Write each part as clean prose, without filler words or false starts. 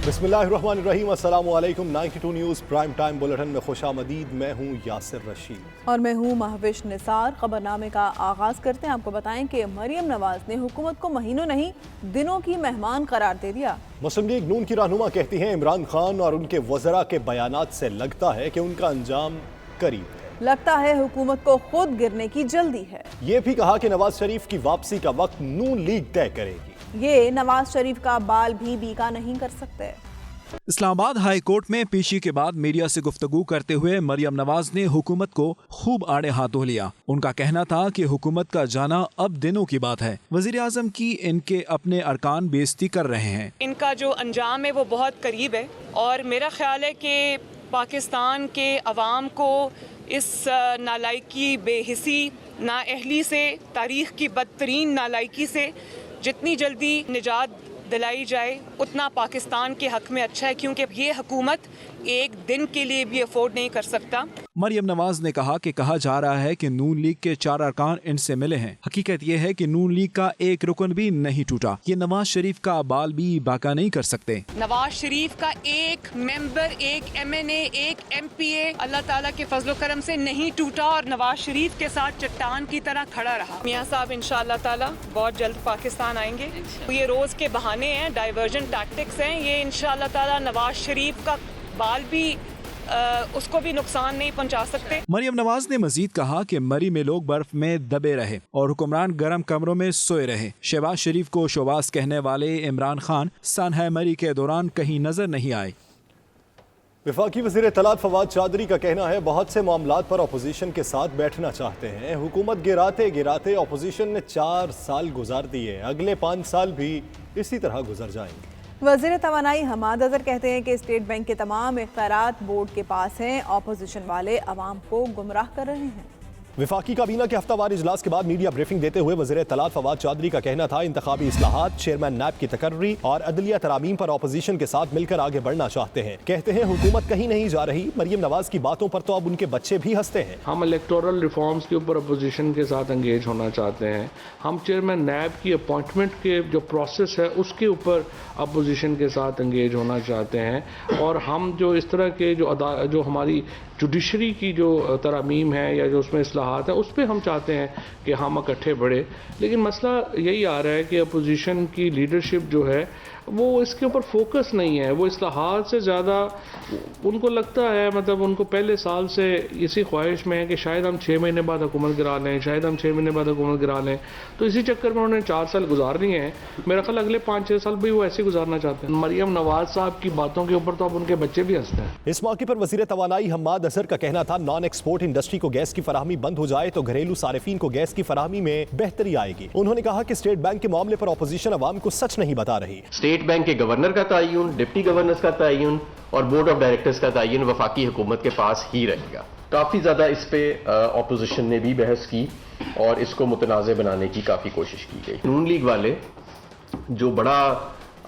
बिस्मिल्लाहिर्रहमानिर्रहीम, अस्सलाम वालेकुम। 92 न्यूज़ प्राइम टाइम बुलेटिन में खुशामदीद। मैं हूँ यासिर रशीद और मैं हूँ महविश निसार। खबरनामे का आगाज़ करते हैं। आपको बताएं कि मरियम नवाज ने हुकूमत को महीनों नहीं दिनों की मेहमान करार दे दिया। मुस्लिम लीग नून की रहनुमा कहती हैं इमरान खान और उनके वज़रा के बयानात से लगता है कि उनका अंजाम करीब है। लगता है हुकूमत को खुद गिरने की जल्दी है। ये भी कहा कि नवाज शरीफ की वापसी का वक्त नून लीग तय करेगी। ये नवाज शरीफ का बाल भी बीका नहीं कर सकते। इस्लामाबाद हाई कोर्ट में पेशी के बाद मीडिया से गुफ्तगू करते हुए मरियम नवाज ने हुकूमत को खूब आड़े हाथों लिया। उनका कहना था कि हुकूमत का जाना अब दिनों की बात है। वजीर आजम की इनके अपने अरकान बेइज्जती कर रहे हैं। इनका जो अंजाम है वो बहुत करीब है और मेरा ख्याल है कि पाकिस्तान के अवाम को इस नालायकी, बेहिसी, नाअहली से, तारीख की बदतरीन नालायकी से जितनी जल्दी निजात दिलाई जाए उतना पाकिस्तान के हक में अच्छा है, क्योंकि ये हुकूमत एक दिन के लिए भी अफोर्ड नहीं कर सकता। मरियम नवाज ने कहा कि कहा जा रहा है कि नून लीग के 4 अरकान इनसे मिले हैं। हकीकत यह है कि नून लीग का एक रुकन भी नहीं टूटा। ये नवाज शरीफ का बाल भी बाका नहीं कर सकते। नवाज शरीफ का एक मेंबर, एक MNA, एक MPA अल्लाह ताला के फजलो करम से नहीं टूटा और नवाज शरीफ के साथ चट्टान की तरह खड़ा रहा। मियां साहब इंशाअल्लाह ताला बहुत जल्द पाकिस्तान आएंगे। ये रोज के बहाने हैं, डाइवर्जन टैक्टिक्स हैं। ये इंशाअल्लाह ताला नवाज शरीफ का बाल भी उसको भी नुकसान नहीं पहुंचा सकते। मरियम नवाज ने मजीद कहा कि मरी में लोग बर्फ में दबे रहे और हुक्मरान गर्म कमरों में सोए रहे। शहबाज शरीफ को शोबाज कहने वाले इमरान खान सानहा मरी के दौरान कहीं नजर नहीं आए। वफाकी वज़ीर इत्तलात फवाद चौधरी का कहना है बहुत से मामलात पर अपोजिशन के साथ बैठना चाहते हैं। हुकूमत गिराते गिराते अपोजिशन ने 4 साल गुजार दिए, अगले 5 साल भी इसी तरह गुजर जाएंगे। वज़ीर तवानाई हमाद अज़हर कहते हैं कि स्टेट बैंक के तमाम इख्तियारात बोर्ड के पास हैं। अपोजिशन वाले अवाम को गुमराह कर रहे हैं। वफाकी काबीना के हफ्तावार इजलास के बाद मीडिया ब्रीफिंग देते हुए वज़ीर इत्तलात फवाद चौधरी का कहना था इंतखाबी इस्लाहात, चेयरमैन नैब की तकर्री और अदलिया तरामीम पर अपोजिशन के साथ मिलकर आगे बढ़ना चाहते हैं। कहते हैं हुकूमत कहीं नहीं जा रही। मरियम नवाज की बातों पर तो अब उनके बच्चे भी हंसते हैं। हम इलेक्टोरल रिफॉर्म्स के ऊपर अपोजिशन के साथ एंगेज होना चाहते हैं। हम चेयरमैन नैब की अपॉइंटमेंट के जो प्रोसेस है उसके ऊपर अपोजिशन के साथ एंगेज होना चाहते हैं। और हम जो इस तरह के जो हमारी जुडिशरी की जो तरामीम है या जो उसमें इस्लाहात है उस पर हम चाहते हैं कि हम इकट्ठे बढ़े। लेकिन मसला यही आ रहा है कि अपोजिशन की लीडरशिप जो है वो इसके ऊपर फोकस नहीं है। वो इस्लाहात से ज़्यादा उनको लगता है, मतलब उनको पहले साल से इसी ख्वाहिश में है कि शायद हम 6 महीने बाद हुकूमत गिरा लें, शायद हम 6 महीने बाद हुकूमत गिरा लें। तो इसी चक्कर में उन्होंने 4 साल गुजार लिए हैं। मेरा ख्याल अगले 5-6 साल भी वो ऐसे गुजारना चाहते हैं। मरियम नवाज साहब की बातों के ऊपर तो अब उनके बच्चे भी हंसते हैं। इस मौके पर वज़ीर तवानाई हमाद अज़हर का कहना था नॉन एक्सपोर्ट इंडस्ट्री को गैस की फराहमी बंद हो जाए तो घरेलू सारिफीन को गैस की फराहमी में बेहतरी आएगी। उन्होंने कहा कि स्टेट बैंक के मामले पर अपोजिशन अवाम को सच नहीं बता रही। स्टेट बैंक के गवर्नर का तयन, डिप्टी गवर्नर्स का तयन और बोर्ड ऑफ डायरेक्टर्स का तयन वफाकी हुकूमत के पास ही रहेगा। काफ़ी ज़्यादा इस पे अपोजिशन ने भी बहस की और इसको मुतनाज़ बनाने की काफ़ी कोशिश की गई। नून लीग वाले जो बड़ा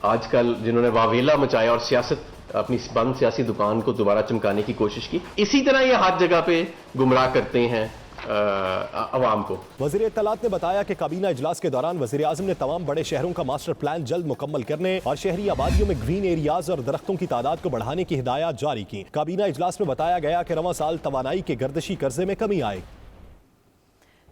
आजकल जिन्होंने वावेला मचाया और सियासत अपनी बंद सियासी दुकान को दोबारा चमकाने की कोशिश की, इसी तरह ये हर जगह पे गुमराह करते हैं अवाम को। वज़ीर इत्तलात ने बताया कि काबीना इजलास के दौरान वज़ीर आज़म ने तमाम बड़े शहरों का मास्टर प्लान जल्द मुकम्मल करने और शहरी आबादियों में ग्रीन एरियाज और दरख्तों की तादाद को बढ़ाने की हिदायत जारी की। काबीना इजलास में बताया गया कि रवां साल तवानाई के गर्दशी कर्जे में कमी आएगी।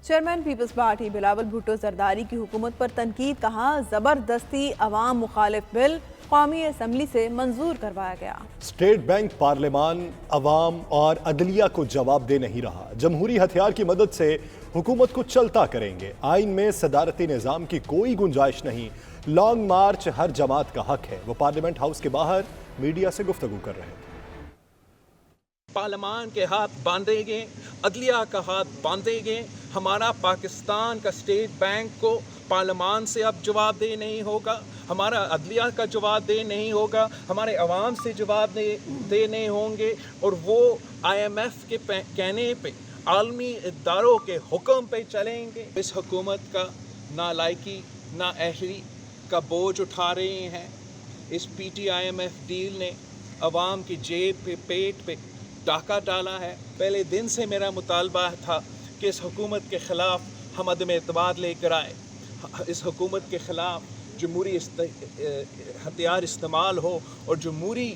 Chairman peoples party Bilawal Bhutto Zardari की हुकूमत पर तनकीद। कहा जबरदस्ती अवाम मुखालिफ बिल कौमी असम्बली से मंजूर करवाया गया। स्टेट बैंक पार्लियामान अवाम और अदलिया को जवाब दे नहीं रहा। जमहूरी हथियार की मदद से हुकूमत को चलता करेंगे। आइन में सदारती निज़ाम की कोई गुंजाइश नहीं। लॉन्ग मार्च हर जमात का हक है। वो पार्लियामेंट हाउस के बाहर मीडिया से गुफ्तगू कर रहे थे। पार्लियामान के हाथ बांधेंगे, अदलिया का हाथ बांधेंगे। हमारा पाकिस्तान का स्टेट बैंक को पार्लियामान से अब जवाब दे नहीं होगा, हमारा अदलिया का जवाब दे नहीं होगा, हमारे अवाम से जवाब दे नहीं होंगे। और वो IMF के कहने पे, आलमी इदारों के हुक्म पे चलेंगे। इस हुकूमत का नालायकी, नाअहली का बोझ उठा रहे हैं। इस PTIMF डील ने अवाम की जेब पे, पेट पे डाका डाला है। पहले दिन से मेरा मुतालबा था कि इस हुकूमत के ख़िलाफ़ हम अदम एतबार लेकर आए। इस हुकूमत के ख़िलाफ़ जमहूरी हथियार इस्तेमाल हो और जमहूरी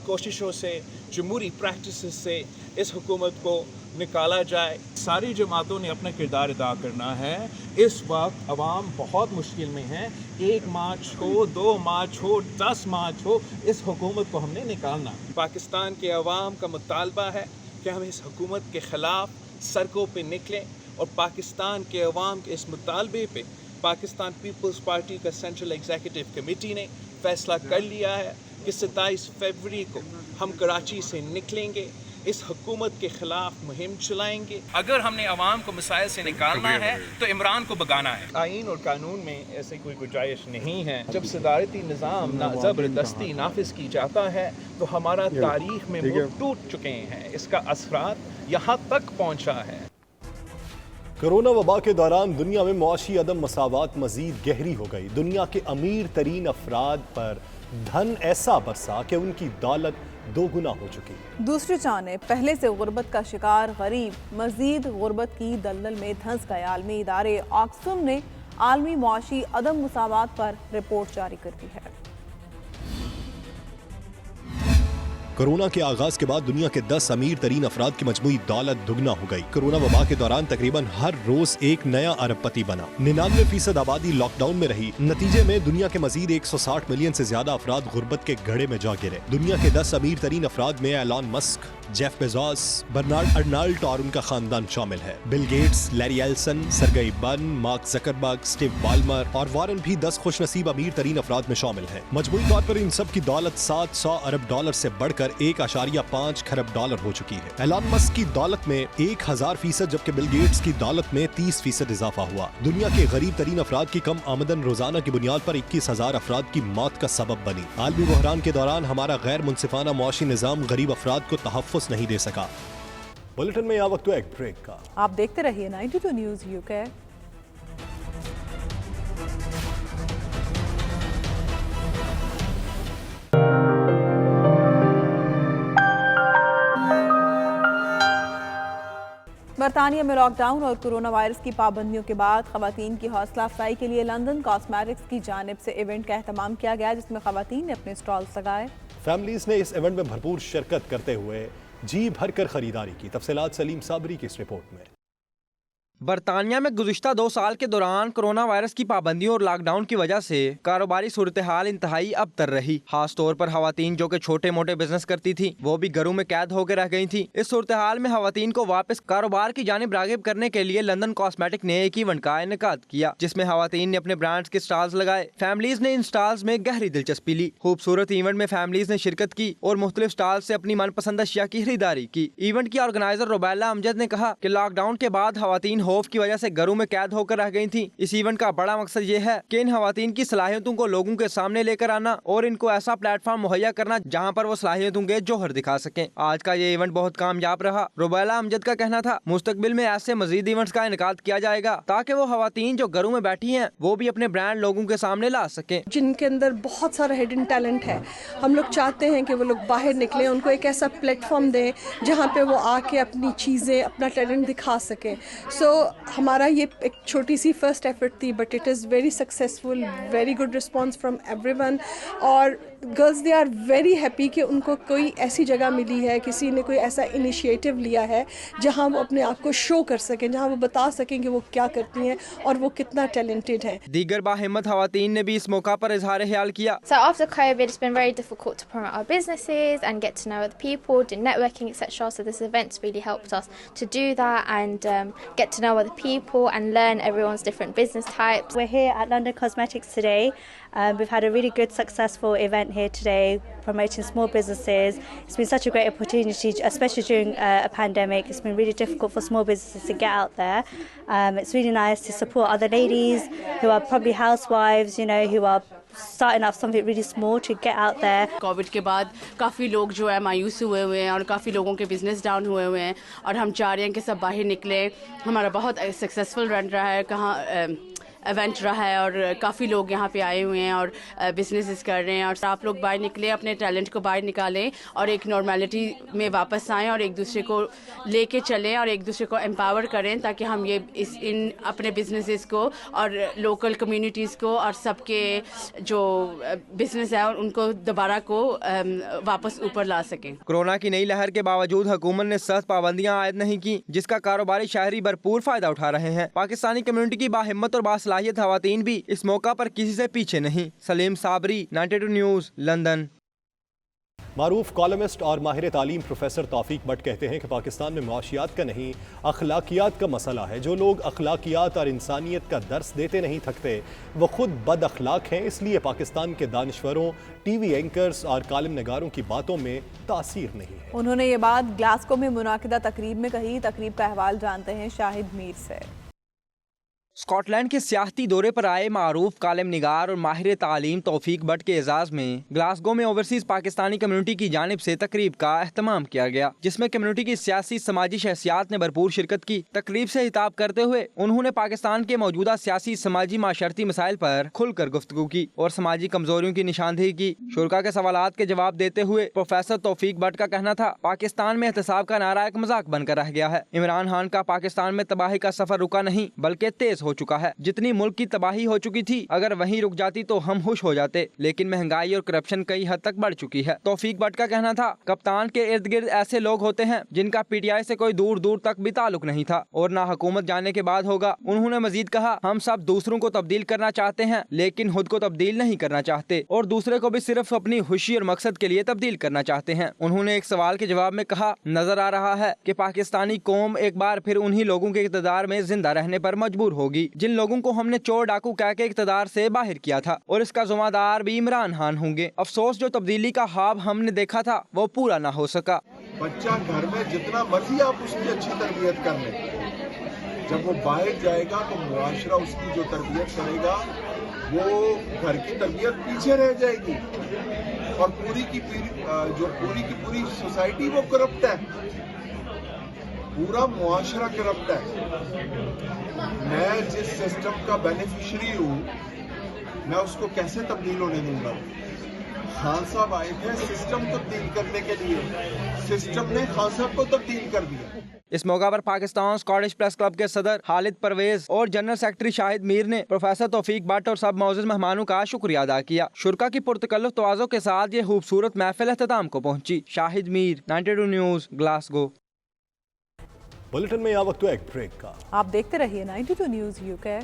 कोशिशों से, जमहूरी प्रैक्टिस से इस हुकूमत को निकाला जाए। सारी जमातों ने अपना किरदार अदा करना है। इस वक्त अवाम बहुत मुश्किल में है। 1 मार्च हो, 2 मार्च हो, 10 मार्च हो, इस हुकूमत को हमने निकालना। पाकिस्तान के अवाम का मुतालबा है कि हम इस हुकूमत के ख़िलाफ़ सड़कों पे निकलें और पाकिस्तान के अवाम के इस मुतालबे पे पाकिस्तान पीपल्स पार्टी का सेंट्रल एग्जीक्यूटिव कमेटी ने फैसला कर लिया है कि 27 फरवरी को हम कराची से निकलेंगे, इस हुकूमत के खिलाफ मुहिम चलाएंगे। अगर हमने अवाम को मसाइल से निकालना है तो इमरान को भगाना है। आइन और कानून में ऐसे कोई गुंजाइश नहीं है। जब सदारती निज़ाम ज़बरदस्ती नाफिज की जाता है तो हमारा तारीख में मुंह टूट चुके हैं, इसका असरात यहाँ तक पहुँचा है। कोरोना वबा के दौरान दुनिया में मुआशी अदम मसावत मजीद गहरी हो गई। दुनिया के अमीर तरीन अफराद पर धन ऐसा बरसा कि उनकी दौलत 2 गुना हो चुकी। दूसरी जानिब पहले से गुर्बत का शिकार गरीब मजीद गुर्बत की दलदल में धंस गए। आलमी इदारे ऑक्सफैम ने आलमी मुआशी अदम मसावत पर रिपोर्ट जारी कर दी है। कोरोना के आगाज के बाद दुनिया के 10 अमीर तरीन अफराद की मजमूई दौलत दुगना हो गई। कोरोना वबा के दौरान तकरीबन हर रोज एक नया अरबपति बना। 99% आबादी लॉकडाउन में रही। नतीजे में दुनिया के मजीद 160 मिलियन से ज्यादा अफराद गुर्बत के घड़े में जा गिरे। दुनिया के 10 अमीर तरीन अफराद में Elon Musk, Jeff Bezos, Bernard Arnault और उनका खानदान शामिल है। Bill Gates, Larry Ellison, Sergey Brin, Mark Zuckerberg, Steve Ballmer और वॉरेन भी 10 खुशनसीब अमीर तरीन अफराद में शामिल हैं। मजमूई तौर पर इन सब की दौलत $700 अरब से बढ़कर $1.5 खरब हो चुकी है। एलन मस्क की दौलत में 1000%, जबकि बिल गेट्स की दौलत में 30% इजाफा हुआ। दुनिया के गरीब तरीन अफराद की कम आमदन रोजाना की बुनियाद पर 21,000 अफराद की मौत का सबब बनी। आलमी बहरान के दौरान हमारा गैर मुनसिफाना मुआशी निज़ाम गरीब अफराद को तहफ़्फ़ुज़ नहीं दे सका। बुलेटिन में यह वक्त हुआ एक ब्रेक का। आप देखते रहिए 92 न्यूज़ यूके। बरतानिया में लॉकडाउन और कोरोना वायरस की पाबंदियों के बाद खवातीन की हौसला अफजाई के लिए लंदन कॉस्मेटिक्स की जानिब से इवेंट का एहतमाम किया गया, जिसमें खवातीन ने अपने स्टॉल्स लगाए। फैमिलीज ने इस इवेंट में भरपूर शिरकत करते हुए जी भरकर खरीदारी की। तफसीलात सलीम साबरी की इस रिपोर्ट में। बरतानिया में गुज़िश्ता 2 साल के दौरान कोरोना वायरस की पाबंदियों और लॉकडाउन की वजह से कारोबारी सूरत हाल इंतहाई अबतर रही। खास तौर पर खवातीन जो कि छोटे मोटे बिजनेस करती थी वो भी घरों में कैद होकर रह गई थी। इस सूरत हाल में खवातीन को वापस कारोबार की जानिब रागिब करने के लिए लंदन कॉस्मेटिक ने एक इवेंट का इनेकाद किया, जिसमें खवातीन ने अपने ब्रांड्स के स्टॉल्स लगाए। फैमिलीज ने इन स्टॉल्स में गहरी दिलचस्पी ली। खूबसूरत इवेंट में फैमिलीज ने शिरकत की और मुख्तलिफ स्टॉल्स से अपनी मनपसंद अशिया की खरीदारी की। इवेंट की ऑर्गेनाइजर रुबैला अमजद ने कहा कि लॉकडाउन के बाद खवातीन खौफ की वजह से घरों में कैद होकर रह गई थी। इस इवेंट का बड़ा मकसद ये है कि इन खवातीन की सलाहियतों को लोगों के सामने लेकर आना और इनको ऐसा प्लेटफॉर्म मुहैया करना जहां पर वो सलाहियतों के जौहर दिखा सकें। आज का ये इवेंट बहुत कामयाब रहा। रुबैला अमजद का कहना था मुस्तकबिल में ऐसे मजीद इवेंट्स का इनेकाद किया जाएगा ताकि वो खवातीन जो घरों में बैठी हैं वो भी अपने ब्रांड लोगों के सामने ला सकें। जिनके अंदर बहुत सारा हिडन टैलेंट है, हम लोग चाहते हैं कि वो लोग बाहर निकलें, उनको एक ऐसा प्लेटफॉर्म दें जहाँ पे वो आके अपनी चीज़ें, अपना टैलेंट दिखा सकें। सो हमारा ये एक छोटी सी फर्स्ट एफर्ट थी, but it is very successful, very good response from everyone. और girls they are very happy कि उनको कोई ऐसी जगह मिली है, किसी ने कोई ऐसा इनिशिएटिव लिया है जहां वो अपने आप को शो कर सकें, जहां वो बता सकें कि वो क्या करती हैं और वो कितना टैलेंटेड हैं। दीगर बाहिम्मत खवातीन ने भी इस मौका पर इजहार ख्याल किया। So after COVID, it's been very difficult to promote our businesses and get to know other people, do networking, etc. So this event's really helped us to do that and get to know other people and learn everyone's different business types. We're here at London Cosmetics today. We've had a really good, successful event here today, promoting small businesses. It's been such a great opportunity, especially during a pandemic. It's been really difficult for small businesses to get out there. It's really nice to support other ladies who are probably housewives, you know, who are starting up something really small to get out there. Covid के बाद काफ़ी लोग जो है मायूस हुए हुए हैं और काफ़ी लोगों के बिजनेस डाउन हुए हुए हैं और हम चाह रहे हैं कि सब बाहर निकले। हमारा बहुत सक्सेसफुल रन रहा है। ایونٹ رہا ہے اور کافی لوگ یہاں پہ آئے ہوئے ہیں اور بزنسز کر رہے ہیں. اور آپ لوگ باہر نکلیں, اپنے ٹیلنٹ کو باہر نکالیں اور ایک نارملٹی میں واپس آئیں اور ایک دوسرے کو لے کے چلیں اور ایک دوسرے کو امپاور کریں, تاکہ ہم یہ ان اپنے بزنسز کو اور لوکل کمیونٹیز کو اور سب کے جو بزنس ہے ان کو دوبارہ کو واپس اوپر لا سکیں. کورونا کی نئی لہر کے باوجود حکومت نے سخت پابندیاں عائد نہیں کی, جس کا کاروباری شہری بھرپور فائدہ اٹھا رہے ہیں. پاکستانی کمیونٹی کی باہمت اور باصلاحیت خواتین بھی اس موقع پر کسی سے پیچھے نہیں. سلیم صابری, 92 نیوز, لندن. معروف کالمسٹ اور ماہر تعلیم پروفیسر توفیق بٹ کہتے ہیں کہ پاکستان میں معاشیات کا نہیں اخلاقیات کا مسئلہ ہے. جو لوگ اخلاقیات اور انسانیت کا درس دیتے نہیں تھکتے وہ خود بد اخلاق ہیں. اس لیے پاکستان کے دانشوروں, ٹی وی اینکرز اور کالم نگاروں کی باتوں میں تاثیر نہیں ہے. انہوں نے یہ بات گلاسکو میں منعقدہ تقریب میں کہی. تقریب کا احوال جانتے ہیں شاہد میر سے. اسکاٹ لینڈ کے سیاحتی دورے پر آئے معروف کالم نگار اور ماہر تعلیم توفیق بٹ کے اعزاز میں گلاسگو میں اوورسیز پاکستانی کمیونٹی کی جانب سے تقریب کا اہتمام کیا گیا, جس میں کمیونٹی کی سیاسی سماجی شخصیات نے بھرپور شرکت کی. تقریب سے خطاب کرتے ہوئے انہوں نے پاکستان کے موجودہ سیاسی سماجی معاشرتی مسائل پر کھل کر گفتگو کی اور سماجی کمزوریوں کی نشاندہی کی. شرکاء کے سوالات کے جواب دیتے ہوئے پروفیسر توفیق بٹ کا کہنا تھا, پاکستان میں احتساب کا نعرہ ایک مذاق بن کر رہ گیا ہے. عمران خان کا پاکستان میں تباہی کا سفر رکا نہیں بلکہ تیز ہو چکا ہے. جتنی ملک کی تباہی ہو چکی تھی اگر وہیں رک جاتی تو ہم خوش ہو جاتے, لیکن مہنگائی اور کرپشن کئی حد تک بڑھ چکی ہے. توفیق بٹ کا کہنا تھا, کپتان کے ارد گرد ایسے لوگ ہوتے ہیں جن کا پی ٹی آئی سے کوئی دور دور تک بھی تعلق نہیں تھا اور نہ حکومت جانے کے بعد ہوگا. انہوں نے مزید کہا, ہم سب دوسروں کو تبدیل کرنا چاہتے ہیں لیکن خود کو تبدیل نہیں کرنا چاہتے اور دوسرے کو بھی صرف اپنی خوشی اور مقصد کے لیے تبدیل کرنا چاہتے ہیں. انہوں نے ایک سوال کے جواب میں کہا, نظر آ رہا ہے کہ پاکستانی قوم ایک بار پھر انہی لوگوں کے اقتدار میں زندہ رہنے پر مجبور ہوگی جن لوگوں کو ہم نے چور ڈاکو کہہ کے اقتدار سے باہر کیا تھا, اور اس کا ذمہ دار بھی عمران خان ہوں گے. افسوس جو تبدیلی کا خواب ہم نے دیکھا تھا وہ پورا نہ ہو سکا. بچہ گھر میں جتنا مرضی آپ اس کی اچھی تربیت کر لیں, جب وہ باہر جائے گا تو معاشرہ اس کی جو تربیت کرے گا وہ گھر کی تربیت پیچھے رہ جائے گی اور پوری کی پوری سوسائٹی وہ کرپٹ ہے, پورا معاشرہ کرپٹ ہے. میں جس سسٹم کا بینیفیشری ہوں میں اس کو کیسے تبدیل ہونے دوں گا؟ خان صاحب آئے تھے سسٹم کو تبدیل کرنے کے لیے, سسٹم نے خان صاحب کو تبدیل کر دیا. اس موقع پر پاکستان اسکاٹش پریس کلب کے صدر خالد پرویز اور جنرل سیکرٹری شاہد میر نے پروفیسر توفیق بٹ اور سب معزز مہمانوں کا شکریہ ادا کیا. شرکاء کی پرتکلف تواضع کے ساتھ یہ خوبصورت محفل اختتام کو پہنچی. شاہد میر, 92 نیوز, گلاسگو. بلٹن میں یا وقت ایک بریک کا. آپ دیکھتے رہیے 92 نیوز یو کے.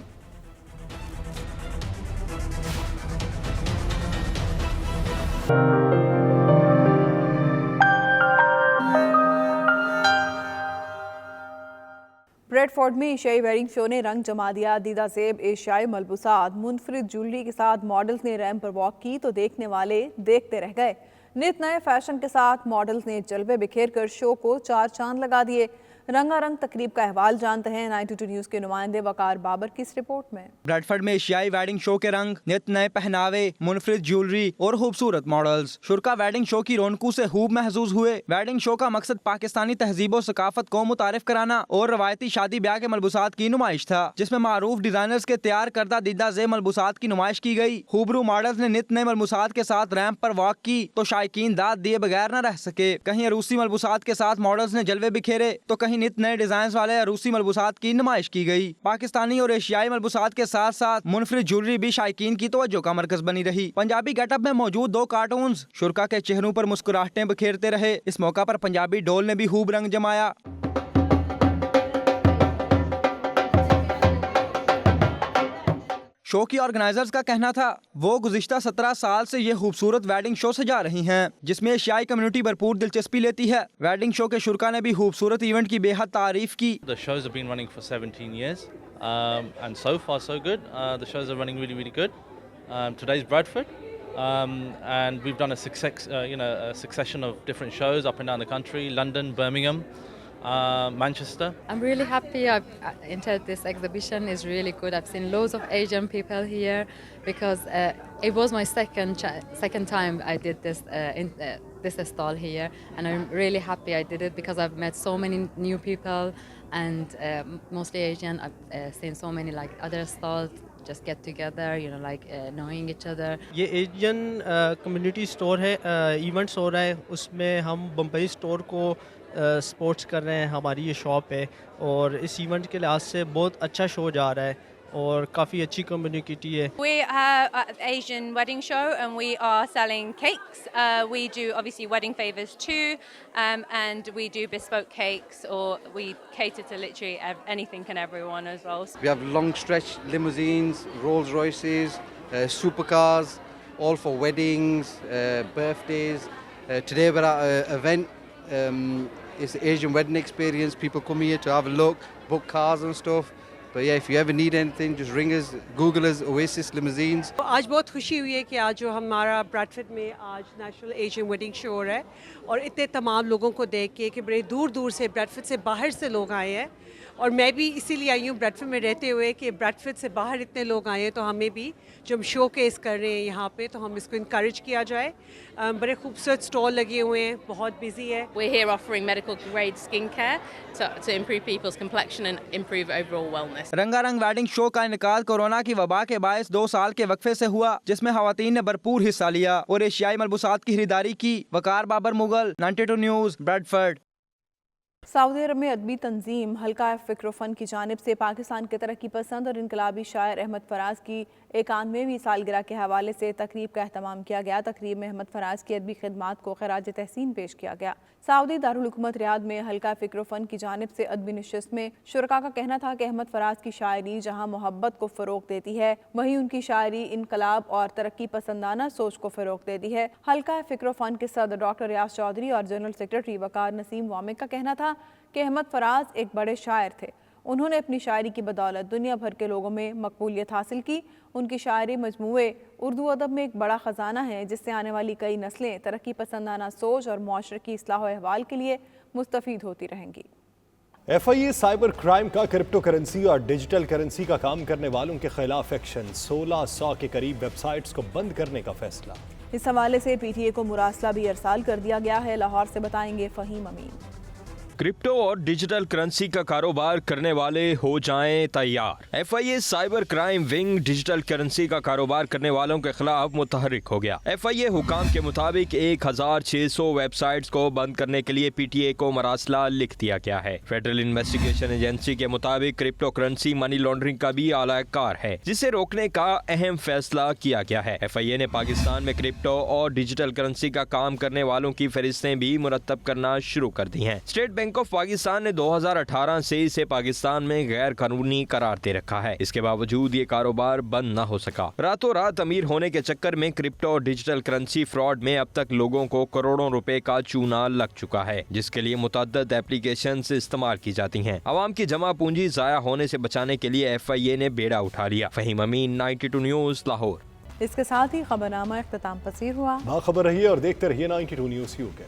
بریڈ فورڈ میں ایشیائی ویڈنگ شو نے رنگ جما دیا. دیدہ زیب ایشیائی ملبوسات, منفرد جولری کے ساتھ ماڈلز نے ریمپ پر واک کی تو دیکھنے والے دیکھتے رہ گئے. نت نئے فیشن کے ساتھ ماڈلز نے جلوے بکھیر کر شو کو چار چاند لگا دیے. رنگا رنگ تقریب کا احوال جانتے ہیں 92 نیوز کے نمائندے وقار بابر کی اس رپورٹ میں. بریڈفرڈ میں ایشیائی ویڈنگ شو کے رنگ, نت نئے پہناوے, منفرد جیولری اور خوبصورت ماڈلز. شرکاء ویڈنگ شو کی رونقوں سے خوب محظوظ ہوئے. ویڈنگ شو کا مقصد پاکستانی تہذیب و ثقافت کو متعارف کرانا اور روایتی شادی بیاہ کے ملبوسات کی نمائش تھا, جس میں معروف ڈیزائنرز کے تیار کردہ دیدہ زیب ملبوسات کی نمائش کی گئی. خوبرو ماڈلز نے نت نئے ملبوسات کے ساتھ ریمپ پر واک کی تو شائقین داد دیے بغیر نہ رہ سکے. کہیں عروسی ملبوسات کے ساتھ ماڈلز نے جلوے بکھیرے تو کہیں نت نئے ڈیزائنز والے عروسی ملبوسات کی نمائش کی گئی. پاکستانی اور ایشیائی ملبوسات کے ساتھ ساتھ منفرد جیولری بھی شائقین کی توجہ کا مرکز بنی رہی. پنجابی گیٹ اپ میں موجود 2 کارٹونز شرکاء کے چہروں پر مسکراہٹیں بکھیرتے رہے. اس موقع پر پنجابی ڈول نے بھی خوب رنگ جمایا. شو کی آرگنائزرز کا کہنا تھا وہ گزشتہ 17 سال سے یہ خوبصورت ویڈنگ شو سجا رہی ہیں, جس میں ایشیائی کمیونٹی بھرپور دلچسپی لیتی ہے. ویڈنگ شو کے شرکاء نے بھی خوبصورت ایونٹ کی بے حد تعریف کی. The shows have been running for 17 years and so far so good. The shows are running really good. Today's Bradford and we've done a succession of different shows up and down the country, London, Birmingham, Manchester. I'm really happy I've entered this exhibition. Is really good. I've seen loads of Asian people here because it was my second time I did this stall here, and I'm really happy I did it because I've met so many new people and mostly Asian. I've seen so many like other stalls just get together, like knowing each other. یہ Asian community store ہے، events ہو رہا ہے، اس میں ہم Bombay store کو sports کر رہے ہیں، ہماری یہ شاپ ہے، اور اس ایونٹ کے لحاظ سے بہت اچھا شو جا رہا ہے اور کافی اچھی کمیونٹی ہے. We are at the Asian wedding show and we are selling cakes. We do obviously wedding favours too, and we do bespoke cakes, or we cater to literally anything and everyone as well. We have long stretch limousines, Rolls Royces, supercars, all for weddings, birthdays. Today we're at an event. It's the Asian wedding experience. People come here to have a look, book cars and stuff. But yeah, if you ever need anything, just ring us, Google us, Oasis Limousines. آج بہت خوشی ہوئی ہے کہ آج جو ہمارا Bradford میں آج نیشنل ایشین ویڈنگ شو ہو رہا ہے، اور اتنے تمام لوگوں کو دیکھ کے کہ بڑے دور دور سے بریڈفورڈ سے باہر سے لوگ آئے ہیں، اور میں بھی اسی لیے آئی ہوں بریڈفورڈ میں رہتے ہوئے کہ بریڈفورڈ سے باہر اتنے لوگ آئے ہیں، تو ہمیں بھی جو ہم شو کیس کر رہے ہیں یہاں پہ، تو ہم اس کو انکریج کیا جائے. بڑے خوبصورت اسٹال لگے ہوئے ہیں، بہت بزی ہے. We're here offering medical grade skincare to improve people's complexion and improve overall wellness. رنگا رنگ ویڈنگ شو کا انعقاد کورونا کی وبا کے باعث 2 سال کے وقفے سے ہوا، جس میں خواتین نے بھرپور حصہ لیا اور ایشیائی ملبوسات کی خریداری کی. وقار بابر مغل، 92 نیوز، بریڈفورڈ. سعودی عرب میں ادبی تنظیم حلقہ فکر و فن کی جانب سے پاکستان کے ترقی پسند اور انقلابی شاعر احمد فراز کی 91ویں سالگرہ کے حوالے سے تقریب کا اہتمام کیا گیا. تقریب میں احمد فراز کی ادبی خدمات کو خراج تحسین پیش کیا گیا. سعودی دارالحکومت ریاض میں حلقہ فکر و فن کی جانب سے ادبی نشست میں شرکاء کا کہنا تھا کہ احمد فراز کی شاعری جہاں محبت کو فروغ دیتی ہے، وہیں ان کی شاعری انقلاب اور ترقی پسندانہ سوچ کو فروغ دیتی ہے. حلقہ فکر و فن کے صدر ڈاکٹر ریاض چودھری اور جنرل سیکرٹری وقار نسیم وامق کا کہنا تھا کہ احمد فراز ایک بڑے شاعر تھے. انہوں نے اپنی شاعری کی بدولت دنیا بھر کے لوگوں میں مقبولیت حاصل کی. ان کی شاعری مجموعے اردو ادب میں ایک بڑا خزانہ ہے، جس سے آنے والی کئی نسلیں ترقی پسندانہ سوچ اور معاشرے کی اصلاح و احوال کے لیے مستفید ہوتی رہیں گی. FIA سائبر کرائم کا کرپٹو کرنسی اور ڈیجیٹل کرنسی کا کام کرنے والوں کے خلاف ایکشن. 1600 کے قریب ویب سائٹس کو بند کرنے کا فیصلہ. اس حوالے سے PTA کو مراسلہ بھی ارسال کر دیا گیا ہے. لاہور سے بتائیں گے فہیم امین. کرپٹو اور ڈیجیٹل کرنسی کا کاروبار کرنے والے ہو جائیں تیار. FIA cyber crime wing digital currency کا کاروبار کرنے والوں کے خلاف متحرک ہو گیا. FIA حکام کے مطابق 1600 ویب سائٹس کو بند کرنے کے لیے PTA کو مراسلہ لکھ دیا گیا ہے. فیڈرل انویسٹیگیشن ایجنسی کے مطابق کرپٹو کرنسی منی لانڈرنگ کا بھی اعلی کار ہے، جسے روکنے کا اہم فیصلہ کیا گیا ہے. FIA نے پاکستان میں کرپٹو اور ڈیجیٹل کرنسی کا کام کرنے والوں کی فہرستیں بھی مرتب کرنا شروع کر دی ہیں. اسٹیٹ بینک آف پاکستان نے 2018 سے اسے پاکستان میں غیر قانونی قرار دے رکھا ہے. اس کے باوجود یہ کاروبار بند نہ ہو سکا. راتوں رات امیر ہونے کے چکر میں کرپٹو اور ڈیجیٹل کرنسی فراڈ میں اب تک لوگوں کو کروڑوں روپے کا چونا لگ چکا ہے، جس کے لیے متعدد ایپلیکیشنز استعمال کی جاتی ہیں. عوام کی جمع پونجی ضائع ہونے سے بچانے کے لیے FIA نے بیڑا اٹھا لیا. فہیم امین، 92 نیوز، لاہور. اس کے ساتھ ہی خبرنامہ اختتام پذیر ہوا. باخبر رہیے اور دیکھتے رہیے 92 نیوز UK.